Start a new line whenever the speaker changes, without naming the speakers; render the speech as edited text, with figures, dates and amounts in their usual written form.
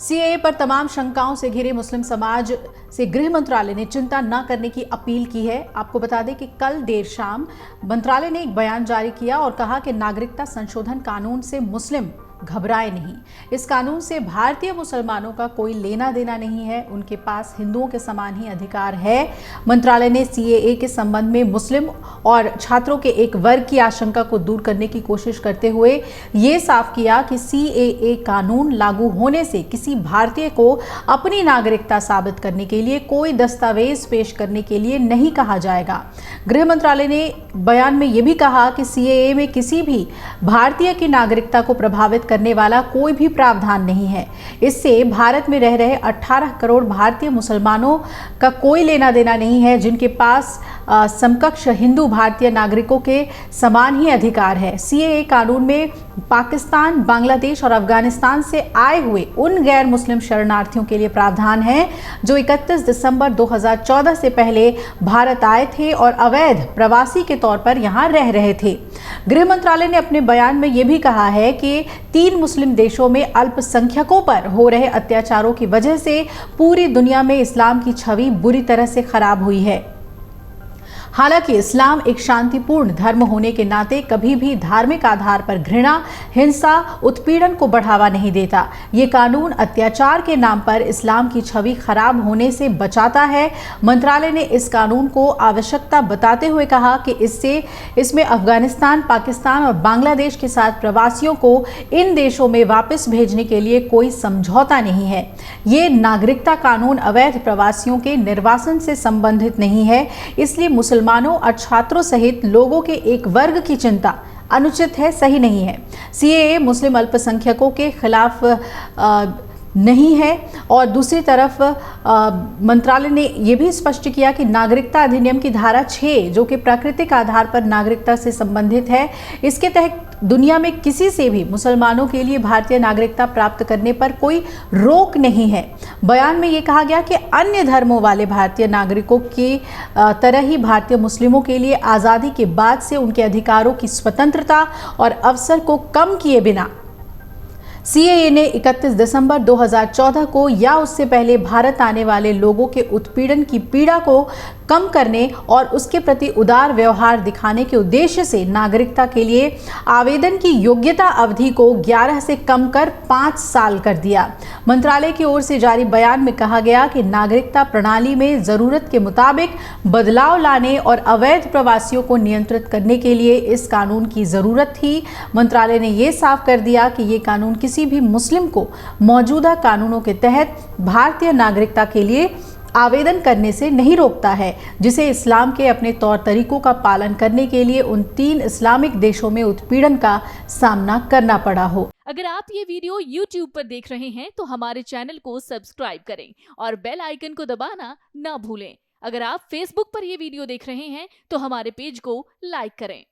CAA पर तमाम शंकाओं से घिरे मुस्लिम समाज से गृह मंत्रालय ने चिंता न करने की अपील की है। आपको बता दें कि कल देर शाम मंत्रालय ने एक बयान जारी किया और कहा कि नागरिकता संशोधन कानून से मुस्लिम घबराए नहीं। इस कानून से भारतीय मुसलमानों का कोई लेना देना नहीं है, उनके पास हिंदुओं के समान ही अधिकार है। मंत्रालय ने सीएए के संबंध में मुस्लिम और छात्रों के एक वर्ग की आशंका को दूर करने की कोशिश करते हुए ये साफ किया कि सीएए कानून लागू होने से किसी भारतीय को अपनी नागरिकता साबित करने के लिए कोई दस्तावेज पेश करने के लिए नहीं कहा जाएगा। गृह मंत्रालय ने बयान में यह भी कहा कि सीएए में किसी भी भारतीय की नागरिकता को प्रभावित करने वाला कोई भी प्रावधान नहीं है। इससे भारत में रह रहे 18 करोड़ भारतीय मुसलमानों का कोई लेना देना नहीं है, जिनके पास समकक्ष हिंदू भारतीय नागरिकों के समान ही अधिकार है। सीएए कानून में पाकिस्तान, बांग्लादेश और अफगानिस्तान से आए हुए उन गैर मुस्लिम शरणार्थियों के लिए प्रावधान है जो 31 दिसंबर 2014 से पहले भारत आए थे और अवैध प्रवासी के तौर पर यहां रह रहे थे। गृह मंत्रालय ने अपने बयान में यह भी कहा है कि 3 मुस्लिम देशों में अल्पसंख्यकों पर हो रहे अत्याचारों की वजह से पूरी दुनिया में इस्लाम की छवि बुरी तरह से खराब हुई है। हालांकि इस्लाम एक शांतिपूर्ण धर्म होने के नाते कभी भी धार्मिक आधार पर घृणा, हिंसा, उत्पीड़न को बढ़ावा नहीं देता। ये कानून अत्याचार के नाम पर इस्लाम की छवि खराब होने से बचाता है। मंत्रालय ने इस कानून को आवश्यकता बताते हुए कहा कि इसमें अफगानिस्तान, पाकिस्तान और बांग्लादेश के साथ प्रवासियों को इन देशों में वापस भेजने के लिए कोई समझौता नहीं है। ये नागरिकता कानून अवैध प्रवासियों के निर्वासन से संबंधित नहीं है, इसलिए मुसलमानों और छात्रों सहित लोगों के एक वर्ग की चिंता अनुचित है, सही नहीं है। सीएए मुस्लिम अल्पसंख्यकों के खिलाफ नहीं है और दूसरी तरफ मंत्रालय ने यह भी स्पष्ट किया कि नागरिकता अधिनियम की धारा 6 जो कि प्राकृतिक आधार पर नागरिकता से संबंधित है, इसके तहत दुनिया में किसी से भी मुसलमानों के लिए भारतीय नागरिकता प्राप्त करने पर कोई रोक नहीं है। बयान में ये कहा गया कि अन्य धर्मों वाले भारतीय नागरिकों की तरह ही भारतीय मुस्लिमों के लिए आज़ादी के बाद से उनके अधिकारों की स्वतंत्रता और अवसर को कम किए बिना सीएए ने 31 दिसंबर 2014 को या उससे पहले भारत आने वाले लोगों के उत्पीड़न की पीड़ा को कम करने और उसके प्रति उदार व्यवहार दिखाने के उद्देश्य से नागरिकता के लिए आवेदन की योग्यता अवधि को 11 से कम कर 5 साल कर दिया। मंत्रालय की ओर से जारी बयान में कहा गया कि नागरिकता प्रणाली में जरूरत के मुताबिक बदलाव लाने और अवैध प्रवासियों को नियंत्रित करने के लिए इस कानून की जरूरत थी। मंत्रालय ने यह साफ कर दिया कि ये कानून किसी भी मुस्लिम को मौजूदा कानूनों के तहत भारतीय नागरिकता के लिए आवेदन करने से नहीं रोकता है, जिसे इस्लाम के अपने तौर तरीकों का पालन करने के लिए उन 3 इस्लामिक देशों में उत्पीड़न का सामना करना पड़ा हो।
अगर आप ये वीडियो YouTube पर देख रहे हैं तो हमारे चैनल को सब्सक्राइब करें और बेल आइकन को दबाना ना भूलें। अगर आप Facebook पर ये वीडियो देख रहे हैं तो हमारे पेज को लाइक करें।